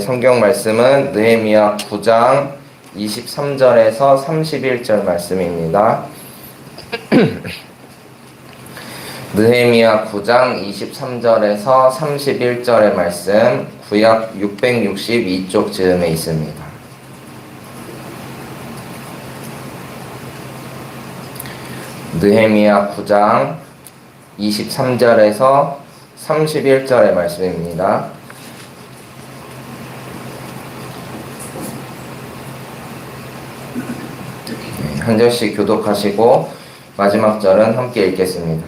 성경 말씀은 느헤미야 9장 23절에서 31절 말씀입니다. 느헤미야 9장 23절에서 31절의 말씀, 구약 662쪽 즈음에 있습니다. 느헤미야 9장 23절에서 31절의 말씀입니다. 한 절씩 교독하시고 마지막 절은 함께 읽겠습니다.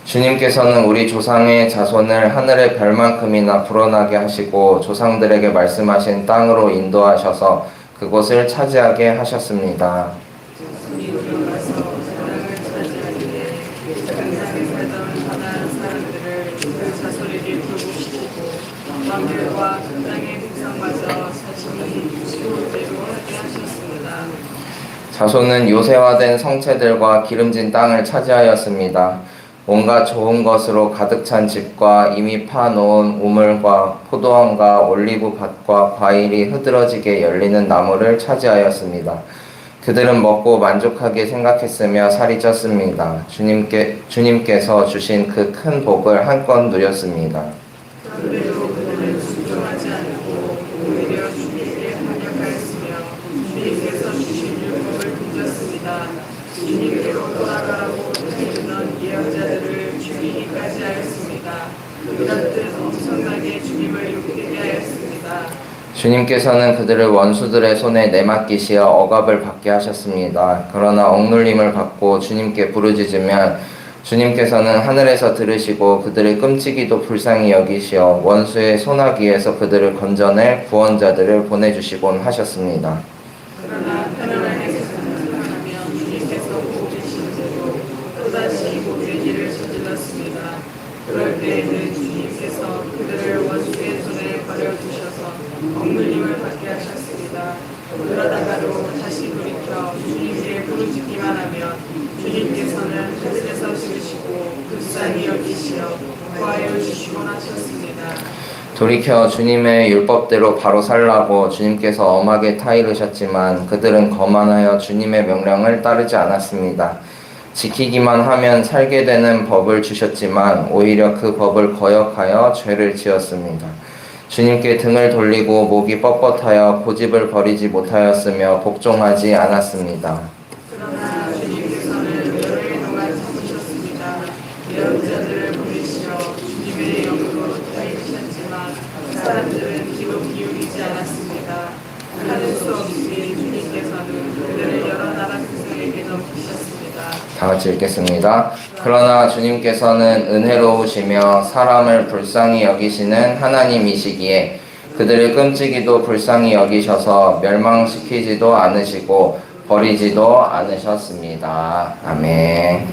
주님께서는 우리 조상의 자손을 하늘의 별만큼이나 불어나게 하시고 조상들에게 말씀하신 땅으로 인도하셔서 그곳을 차지하게 하셨습니다. 자손은 요새화된 성체들과 기름진 땅을 차지하였습니다. 온갖 좋은 것으로 가득 찬 집과 이미 파놓은 우물과 포도원과 올리브밭과 과일이 흐드러지게 열리는 나무를 차지하였습니다. 그들은 먹고 만족하게 생각했으며 살이 쪘습니다. 주님께서 주신 그 큰 복을 한껏 누렸습니다. 주님께로 돌아가라고 해주는 예언자들을 죽이기까지 하였습니다. 그들은 엄청나게 주님을 욕되게 하였습니다. 주님께서는 그들을 원수들의 손에 내맡기시어 억압을 받게 하셨습니다. 그러나 억눌림을 받고 주님께 부르짖으면 주님께서는 하늘에서 들으시고 그들의 끔찍이도 불쌍히 여기시어 원수의 손아귀에서 그들을 건져낼 구원자들을 보내주시곤 하셨습니다. 그러나 편안하게 생각하면 주님께서 보고 계신 대로 또다시 못된 일을 저질렀습니다. 그럴 때에는 주님께서 그들을 원수의 손에 버려두셔서 억눌림을 받게 하셨습니다. 그러다가도 다시 돌이켜 주님께 부르짖기만 하면 주님께서는 하늘에서 들으시고 불쌍히 여기시어 구하여 주시곤 하셨습니다. 돌이켜 주님의 율법대로 바로 살라고 주님께서 엄하게 타이르셨지만 그들은 거만하여 주님의 명령을 따르지 않았습니다. 지키기만 하면 살게 되는 법을 주셨지만 오히려 그 법을 거역하여 죄를 지었습니다. 주님께 등을 돌리고 목이 뻣뻣하여 고집을 버리지 못하였으며 복종하지 않았습니다. 그러나 주님께서는 열흘 동안 참으셨습니다. 예언자들을 보내시어 주님의 영으로 타이르셨지만 사람들은 귀로 기울이지 않았습니다. 하는 수 없이 주님께서는 그들을 여러 나라 백성에게 넘기셨습니다. 다 같이 읽겠습니다. 그러나 주님께서는 은혜로우시며 사람을 불쌍히 여기시는 하나님이시기에 그들을 끔찍이도 불쌍히 여기셔서 멸망시키지도 않으시고 버리지도 않으셨습니다. 아멘.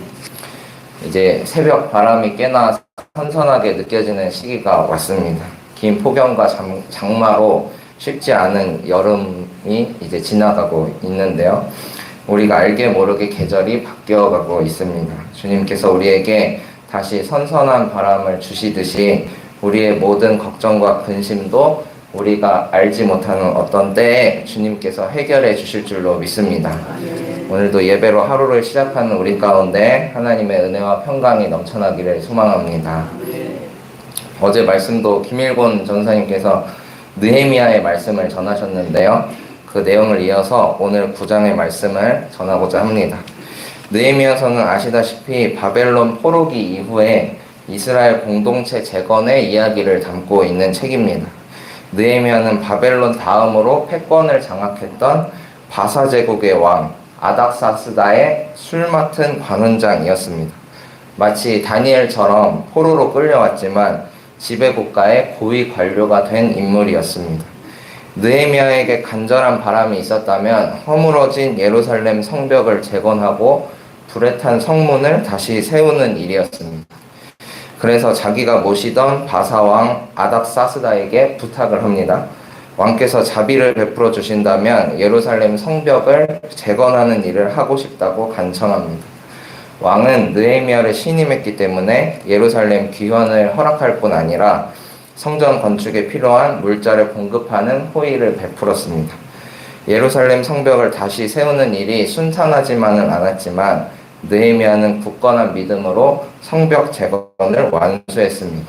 이제 새벽 바람이 꽤나 선선하게 느껴지는 시기가 왔습니다. 긴 폭염과 장마로 쉽지 않은 여름이 이제 지나가고 있는데요. 우리가 알게 모르게 계절이 바뀌어가고 있습니다. 주님께서 우리에게 다시 선선한 바람을 주시듯이 우리의 모든 걱정과 근심도 우리가 알지 못하는 어떤 때에 주님께서 해결해 주실 줄로 믿습니다. 오늘도 예배로 하루를 시작하는 우리 가운데 하나님의 은혜와 평강이 넘쳐나기를 소망합니다. 어제 말씀도 김일곤 전사님께서 느헤미야의 말씀을 전하셨는데요. 그 내용을 이어서 오늘 9장의 말씀을 전하고자 합니다. 느헤미야서는 아시다시피 바벨론 포로기 이후에 이스라엘 공동체 재건의 이야기를 담고 있는 책입니다. 느헤미야는 바벨론 다음으로 패권을 장악했던 바사 제국의 왕 아닥사스다의 술 맡은 관원장이었습니다. 마치 다니엘처럼 포로로 끌려왔지만 지배국가의 고위 관료가 된 인물이었습니다. 느헤미야에게 간절한 바람이 있었다면 허물어진 예루살렘 성벽을 재건하고 불에 탄 성문을 다시 세우는 일이었습니다. 그래서 자기가 모시던 바사왕 아닥사스다에게 부탁을 합니다. 왕께서 자비를 베풀어 주신다면 예루살렘 성벽을 재건하는 일을 하고 싶다고 간청합니다. 왕은 느헤미야를 신임했기 때문에 예루살렘 귀환을 허락할 뿐 아니라 성전 건축에 필요한 물자를 공급하는 호의를 베풀었습니다. 예루살렘 성벽을 다시 세우는 일이 순탄하지만은 않았지만 느헤미야는 굳건한 믿음으로 성벽 재건을 완수했습니다.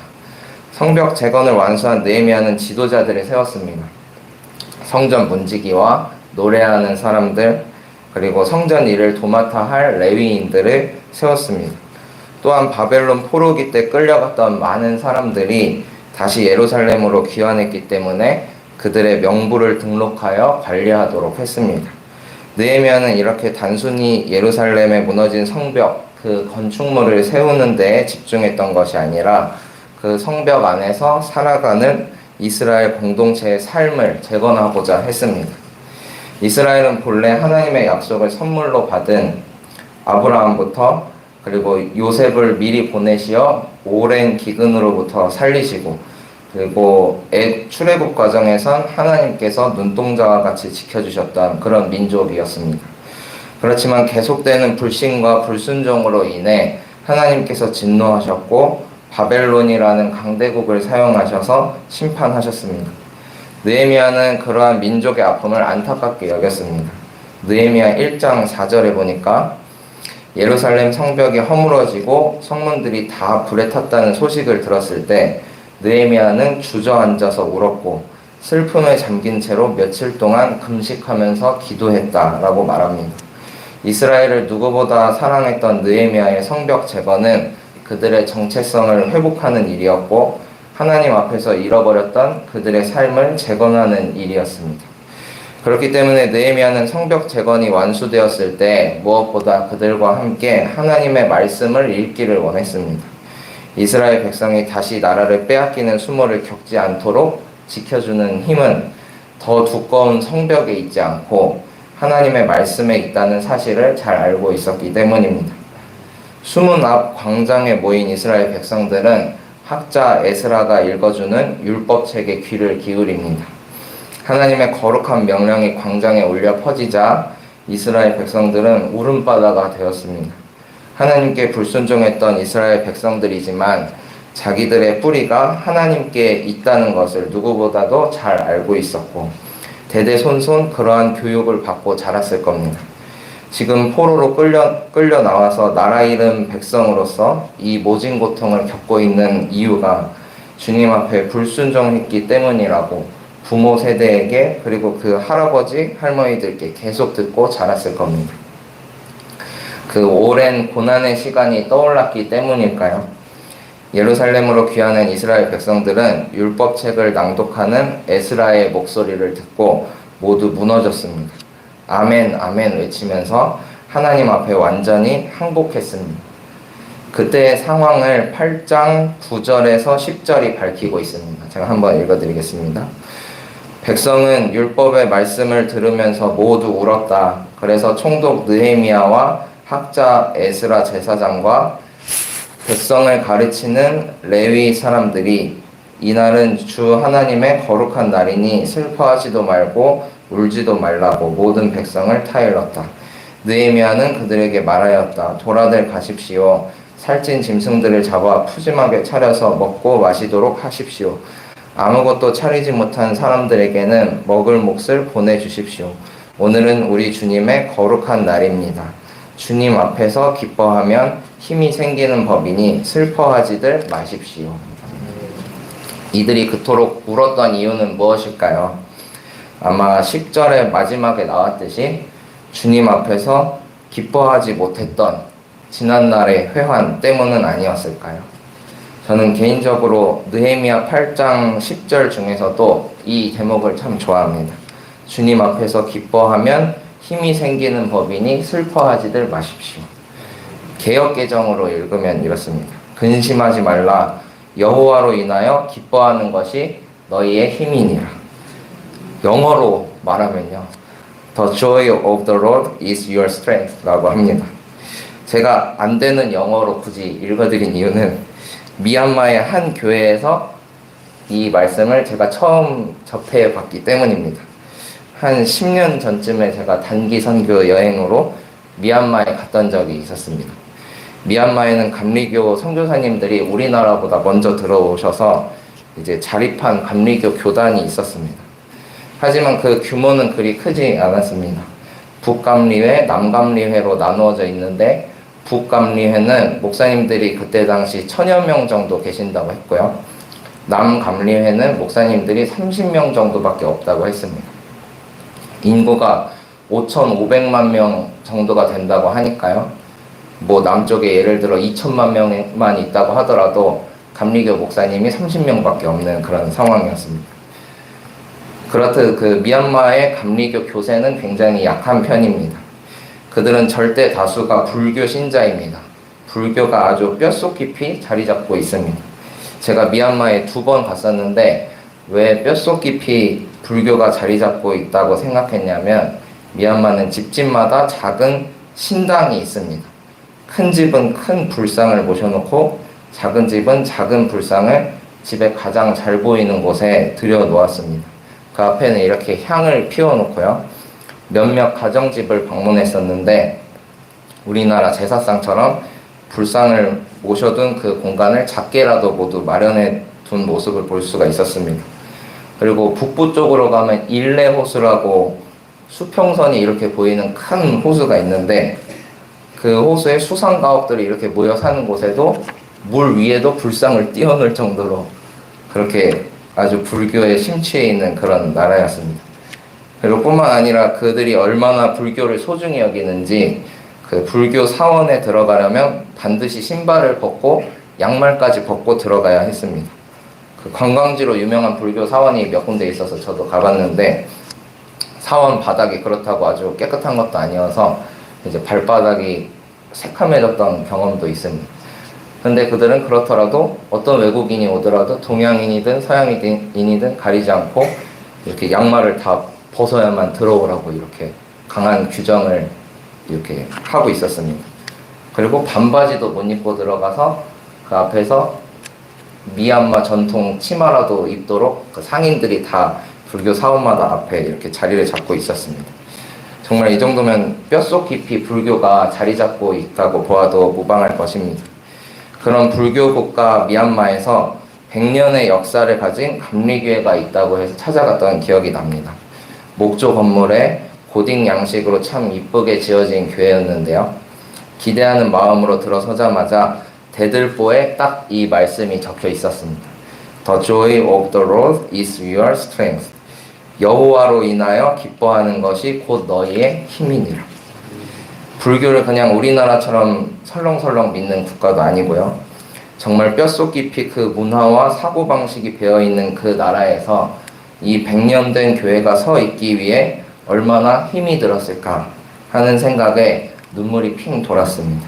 성벽 재건을 완수한 느헤미야는 지도자들을 세웠습니다. 성전 문지기와 노래하는 사람들, 그리고 성전 일을 도맡아 할 레위인들을 세웠습니다. 또한 바벨론 포로기 때 끌려갔던 많은 사람들이 다시 예루살렘으로 귀환했기 때문에 그들의 명부를 등록하여 관리하도록 했습니다. 느헤미야는 이렇게 단순히 예루살렘에 무너진 성벽, 그 건축물을 세우는 데에 집중했던 것이 아니라 그 성벽 안에서 살아가는 이스라엘 공동체의 삶을 재건하고자 했습니다. 이스라엘은 본래 하나님의 약속을 선물로 받은 아브라함부터 그리고 요셉을 미리 보내시어 오랜 기근으로부터 살리시고 그리고 출애굽 과정에선 하나님께서 눈동자와 같이 지켜주셨던 그런 민족이었습니다. 그렇지만 계속되는 불신과 불순종으로 인해 하나님께서 진노하셨고 바벨론이라는 강대국을 사용하셔서 심판하셨습니다. 느헤미야는 그러한 민족의 아픔을 안타깝게 여겼습니다. 느헤미야 1장 4절에 보니까 예루살렘 성벽이 허물어지고 성문들이 다 불에 탔다는 소식을 들었을 때 느헤미야는 주저앉아서 울었고 슬픔에 잠긴 채로 며칠 동안 금식하면서 기도했다라고 말합니다. 이스라엘을 누구보다 사랑했던 느헤미야의 성벽 재건은 그들의 정체성을 회복하는 일이었고 하나님 앞에서 잃어버렸던 그들의 삶을 재건하는 일이었습니다. 그렇기 때문에 느헤미야는 성벽 재건이 완수되었을 때 무엇보다 그들과 함께 하나님의 말씀을 읽기를 원했습니다. 이스라엘 백성이 다시 나라를 빼앗기는 수모를 겪지 않도록 지켜주는 힘은 더 두꺼운 성벽에 있지 않고 하나님의 말씀에 있다는 사실을 잘 알고 있었기 때문입니다. 수문 앞 광장에 모인 이스라엘 백성들은 학자 에스라가 읽어주는 율법책에 귀를 기울입니다. 하나님의 거룩한 명령이 광장에 울려 퍼지자 이스라엘 백성들은 울음바다가 되었습니다. 하나님께 불순종했던 이스라엘 백성들이지만 자기들의 뿌리가 하나님께 있다는 것을 누구보다도 잘 알고 있었고 대대손손 그러한 교육을 받고 자랐을 겁니다. 지금 포로로 끌려 나와서 나라 잃은 백성으로서 이 모진 고통을 겪고 있는 이유가 주님 앞에 불순종했기 때문이라고 부모 세대에게 그리고 그 할아버지 할머니들께 계속 듣고 자랐을 겁니다. 그 오랜 고난의 시간이 떠올랐기 때문일까요? 예루살렘으로 귀환한 이스라엘 백성들은 율법책을 낭독하는 에스라의 목소리를 듣고 모두 무너졌습니다. 아멘, 아멘 외치면서 하나님 앞에 완전히 항복했습니다. 그때의 상황을 8장 9절에서 10절이 밝히고 있습니다. 제가 한번 읽어드리겠습니다. 백성은 율법의 말씀을 들으면서 모두 울었다. 그래서 총독 느헤미야와 학자 에스라 제사장과 백성을 가르치는 레위 사람들이 이날은 주 하나님의 거룩한 날이니 슬퍼하지도 말고 울지도 말라고 모든 백성을 타일렀다. 느헤미야는 그들에게 말하였다. 돌아들 가십시오. 살찐 짐승들을 잡아 푸짐하게 차려서 먹고 마시도록 하십시오. 아무것도 차리지 못한 사람들에게는 먹을 몫을 보내주십시오. 오늘은 우리 주님의 거룩한 날입니다. 주님 앞에서 기뻐하면 힘이 생기는 법이니 슬퍼하지들 마십시오. 이들이 그토록 울었던 이유는 무엇일까요? 아마 10절의 마지막에 나왔듯이 주님 앞에서 기뻐하지 못했던 지난날의 회환 때문은 아니었을까요? 저는 개인적으로 느헤미야 8장 10절 중에서도 이 대목을 참 좋아합니다. 주님 앞에서 기뻐하면 힘이 생기는 법이니 슬퍼하지들 마십시오. 개역개정으로 읽으면 이렇습니다. 근심하지 말라. 여호와로 인하여 기뻐하는 것이 너희의 힘이니라. 영어로 말하면요, The joy of the Lord is your strength 라고 합니다. 제가 안 되는 영어로 굳이 읽어드린 이유는 미얀마의 한 교회에서 이 말씀을 제가 처음 접해봤기 때문입니다. 한 10년 전쯤에 제가 단기 선교 여행으로 미얀마에 갔던 적이 있었습니다. 미얀마에는 감리교 선교사님들이 우리나라보다 먼저 들어오셔서 이제 자립한 감리교 교단이 있었습니다. 하지만 그 규모는 그리 크지 않았습니다. 북감리회, 남감리회로 나누어져 있는데 북감리회는 목사님들이 그때 당시 1000여 명 정도 계신다고 했고요. 남감리회는 목사님들이 30명 정도밖에 없다고 했습니다. 인구가 5,500만 명 정도가 된다고 하니까요. 뭐 남쪽에 예를 들어 2천만 명만 있다고 하더라도 감리교 목사님이 30명밖에 없는 그런 상황이었습니다. 그렇듯 그 미얀마의 감리교 교세는 굉장히 약한 편입니다. 그들은 절대 다수가 불교 신자입니다. 불교가 아주 뼛속 깊이 자리 잡고 있습니다. 제가 미얀마에 2번 갔었는데 왜 뼛속 깊이 불교가 자리 잡고 있다고 생각했냐면 미얀마는 집집마다 작은 신당이 있습니다. 큰 집은 큰 불상을 모셔놓고 작은 집은 작은 불상을 집에 가장 잘 보이는 곳에 들여놓았습니다. 그 앞에는 이렇게 향을 피워놓고요. 몇몇 가정집을 방문했었는데 우리나라 제사상처럼 불상을 모셔둔 그 공간을 작게라도 모두 마련해 둔 모습을 볼 수가 있었습니다. 그리고 북부 쪽으로 가면 일레호수라고 수평선이 이렇게 보이는 큰 호수가 있는데 그 호수에 수상가옥들이 이렇게 모여 사는 곳에도 물 위에도 불상을 띄워놓을 정도로 그렇게 아주 불교에 심취해 있는 그런 나라였습니다. 그리고 뿐만 아니라 그들이 얼마나 불교를 소중히 여기는지 그 불교 사원에 들어가려면 반드시 신발을 벗고 양말까지 벗고 들어가야 했습니다. 그 관광지로 유명한 불교 사원이 몇 군데 있어서 저도 가봤는데 사원 바닥이 그렇다고 아주 깨끗한 것도 아니어서 이제 발바닥이 새카매졌던 경험도 있습니다. 근데 그들은 그렇더라도 어떤 외국인이 오더라도 동양인이든 서양인이든 가리지 않고 이렇게 양말을 다 벗어야만 들어오라고 이렇게 강한 규정을 이렇게 하고 있었습니다. 그리고 반바지도 못 입고 들어가서 그 앞에서 미얀마 전통 치마라도 입도록 그 상인들이 다 불교 사원마다 앞에 이렇게 자리를 잡고 있었습니다. 정말 이 정도면 뼛속 깊이 불교가 자리 잡고 있다고 보아도 무방할 것입니다. 그런 불교 국가 미얀마에서 100년의 역사를 가진 감리교회가 있다고 해서 찾아갔던 기억이 납니다. 목조 건물에 고딕 양식으로 참 이쁘게 지어진 교회였는데요. 기대하는 마음으로 들어서자마자 대들보에 딱 이 말씀이 적혀 있었습니다. The joy of the Lord is your strength. 여호와로 인하여 기뻐하는 것이 곧 너희의 힘이니라. 불교를 그냥 우리나라처럼 설렁설렁 믿는 국가도 아니고요. 정말 뼛속 깊이 그 문화와 사고방식이 배어있는 그 나라에서 이 100년 된 교회가 서 있기 위해 얼마나 힘이 들었을까 하는 생각에 눈물이 핑 돌았습니다.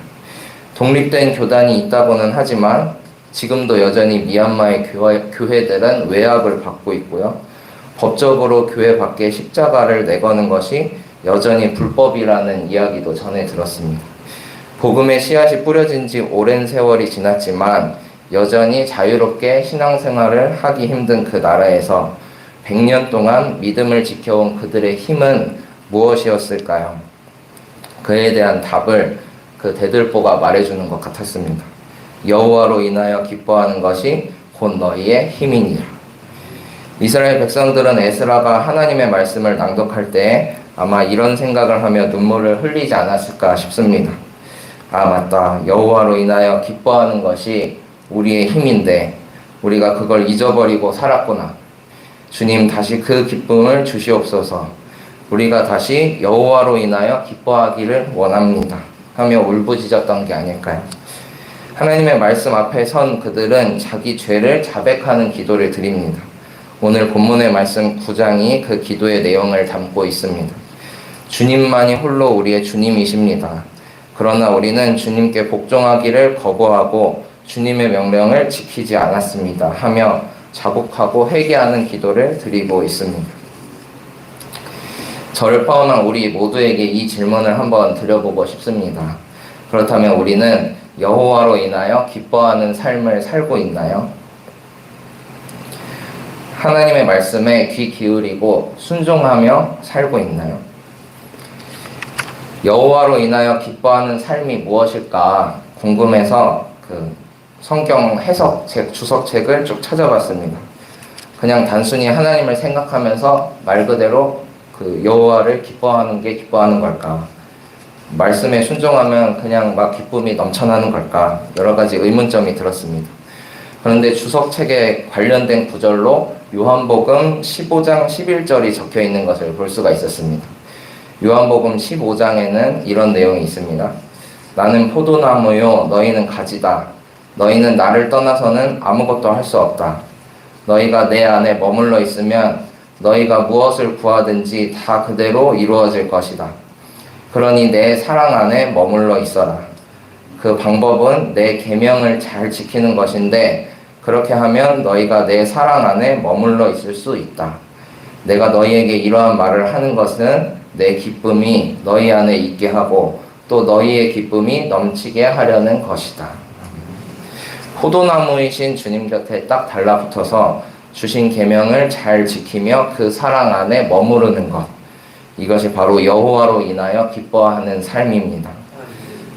독립된 교단이 있다고는 하지만 지금도 여전히 미얀마의 교회들은 외압을 받고 있고요. 법적으로 교회 밖에 십자가를 내거는 것이 여전히 불법이라는 이야기도 전해 들었습니다. 복음의 씨앗이 뿌려진 지 오랜 세월이 지났지만 여전히 자유롭게 신앙생활을 하기 힘든 그 나라에서 100년 동안 믿음을 지켜온 그들의 힘은 무엇이었을까요? 그에 대한 답을 그 대들보가 말해주는 것 같았습니다. 여호와로 인하여 기뻐하는 것이 곧 너희의 힘이니라. 이스라엘 백성들은 에스라가 하나님의 말씀을 낭독할 때 아마 이런 생각을 하며 눈물을 흘리지 않았을까 싶습니다. 아 맞다, 여호와로 인하여 기뻐하는 것이 우리의 힘인데 우리가 그걸 잊어버리고 살았구나. 주님 다시 그 기쁨을 주시옵소서. 우리가 다시 여호와로 인하여 기뻐하기를 원합니다 하며 울부짖었던 게 아닐까요? 하나님의 말씀 앞에 선 그들은 자기 죄를 자백하는 기도를 드립니다. 오늘 본문의 말씀 9장이 그 기도의 내용을 담고 있습니다. 주님만이 홀로 우리의 주님이십니다. 그러나 우리는 주님께 복종하기를 거부하고 주님의 명령을 지키지 않았습니다 하며 자복하고 회개하는 기도를 드리고 있습니다. 저를 포함한 우리 모두에게 이 질문을 한번 드려보고 싶습니다. 그렇다면 우리는 여호와로 인하여 기뻐하는 삶을 살고 있나요? 하나님의 말씀에 귀 기울이고 순종하며 살고 있나요? 여호와로 인하여 기뻐하는 삶이 무엇일까 궁금해서 그 성경 해석책, 주석책을 쭉 찾아봤습니다. 그냥 단순히 하나님을 생각하면서 말 그대로 그 여호와를 기뻐하는 게 기뻐하는 걸까? 말씀에 순종하면 그냥 막 기쁨이 넘쳐나는 걸까? 여러 가지 의문점이 들었습니다. 그런데 주석책에 관련된 구절로 요한복음 15장 11절이 적혀 있는 것을 볼 수가 있었습니다. 요한복음 15장에는 이런 내용이 있습니다. 나는 포도나무요 너희는 가지다. 너희는 나를 떠나서는 아무것도 할 수 없다. 너희가 내 안에 머물러 있으면 너희가 무엇을 구하든지 다 그대로 이루어질 것이다. 그러니 내 사랑 안에 머물러 있어라. 그 방법은 내 계명을 잘 지키는 것인데 그렇게 하면 너희가 내 사랑 안에 머물러 있을 수 있다. 내가 너희에게 이러한 말을 하는 것은 내 기쁨이 너희 안에 있게 하고 또 너희의 기쁨이 넘치게 하려는 것이다. 포도나무이신 주님 곁에 딱 달라붙어서 주신 계명을 잘 지키며 그 사랑 안에 머무르는 것, 이것이 바로 여호와로 인하여 기뻐하는 삶입니다.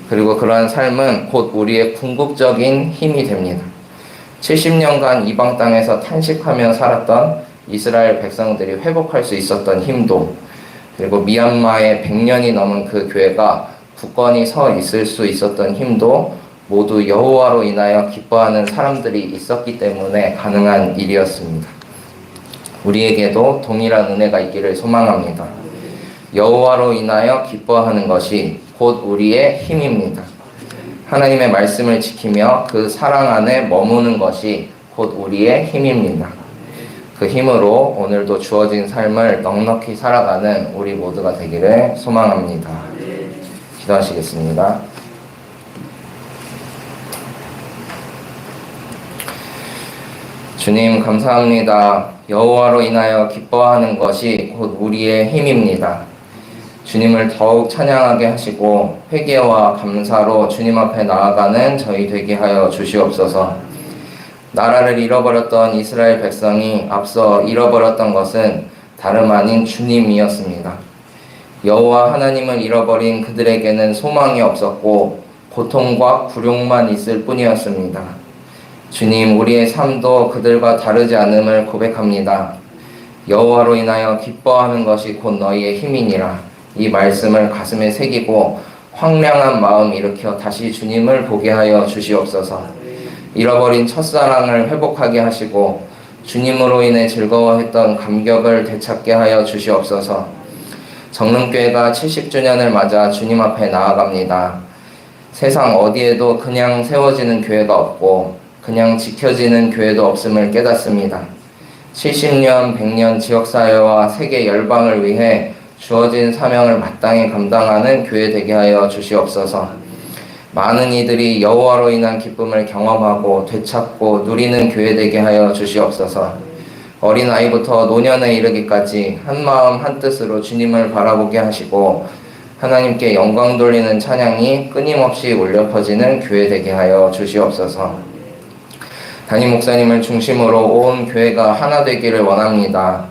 그리고 그러한 삶은 곧 우리의 궁극적인 힘이 됩니다. 70년간 이방 땅에서 탄식하며 살았던 이스라엘 백성들이 회복할 수 있었던 힘도, 그리고 미얀마의 100년이 넘은 그 교회가 굳건히 서 있을 수 있었던 힘도 모두 여호와로 인하여 기뻐하는 사람들이 있었기 때문에 가능한 일이었습니다. 우리에게도 동일한 은혜가 있기를 소망합니다. 여호와로 인하여 기뻐하는 것이 곧 우리의 힘입니다. 하나님의 말씀을 지키며 그 사랑 안에 머무는 것이 곧 우리의 힘입니다. 그 힘으로 오늘도 주어진 삶을 넉넉히 살아가는 우리 모두가 되기를 소망합니다. 기도하시겠습니다. 주님 감사합니다. 여호와로 인하여 기뻐하는 것이 곧 우리의 힘입니다. 주님을 더욱 찬양하게 하시고 회개와 감사로 주님 앞에 나아가는 저희 되게 하여 주시옵소서. 나라를 잃어버렸던 이스라엘 백성이 앞서 잃어버렸던 것은 다름 아닌 주님이었습니다. 여호와 하나님을 잃어버린 그들에게는 소망이 없었고 고통과 굴욕만 있을 뿐이었습니다. 주님, 우리의 삶도 그들과 다르지 않음을 고백합니다. 여호와로 인하여 기뻐하는 것이 곧 너희의 힘이니라. 이 말씀을 가슴에 새기고 황량한 마음 일으켜 다시 주님을 보게 하여 주시옵소서. 잃어버린 첫사랑을 회복하게 하시고 주님으로 인해 즐거워했던 감격을 되찾게 하여 주시옵소서. 정릉교회가 70주년을 맞아 주님 앞에 나아갑니다. 세상 어디에도 그냥 세워지는 교회가 없고 그냥 지켜지는 교회도 없음을 깨닫습니다. 70년, 100년 지역사회와 세계 열방을 위해 주어진 사명을 마땅히 감당하는 교회 되게 하여 주시옵소서. 많은 이들이 여호와로 인한 기쁨을 경험하고 되찾고 누리는 교회 되게 하여 주시옵소서. 어린아이부터 노년에 이르기까지 한마음 한뜻으로 주님을 바라보게 하시고 하나님께 영광 돌리는 찬양이 끊임없이 울려 퍼지는 교회 되게 하여 주시옵소서. 담임 목사님을 중심으로 온 교회가 하나 되기를 원합니다.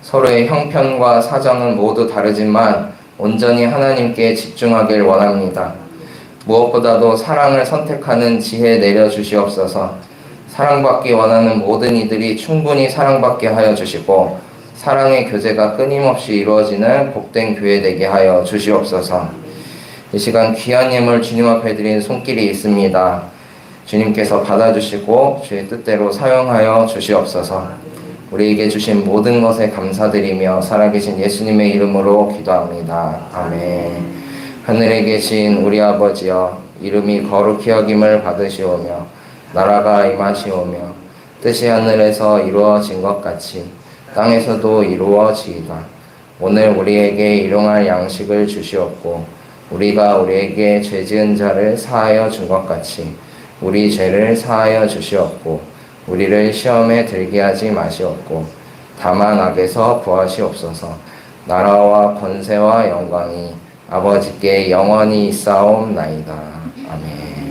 서로의 형편과 사정은 모두 다르지만 온전히 하나님께 집중하길 원합니다. 무엇보다도 사랑을 선택하는 지혜 내려주시옵소서. 사랑받기 원하는 모든 이들이 충분히 사랑받게 하여 주시고 사랑의 교제가 끊임없이 이루어지는 복된 교회 되게 하여 주시옵소서. 이 시간 귀한 예물 주님 앞에 드린 손길이 있습니다. 주님께서 받아주시고 주의 뜻대로 사용하여 주시옵소서. 우리에게 주신 모든 것에 감사드리며 살아계신 예수님의 이름으로 기도합니다. 아멘. 하늘에 계신 우리 아버지여, 이름이 거룩히 여김을 받으시오며 나라가 임하시오며 뜻이 하늘에서 이루어진 것 같이 땅에서도 이루어지이다. 오늘 우리에게 일용할 양식을 주시옵고 우리가 우리에게 죄 지은 자를 사하여 준 것 같이 우리 죄를 사하여 주시옵고 우리를 시험에 들게 하지 마시옵고 다만 악에서 구하시옵소서. 나라와 권세와 영광이 아버지께 영원히 있사옵나이다. 아멘.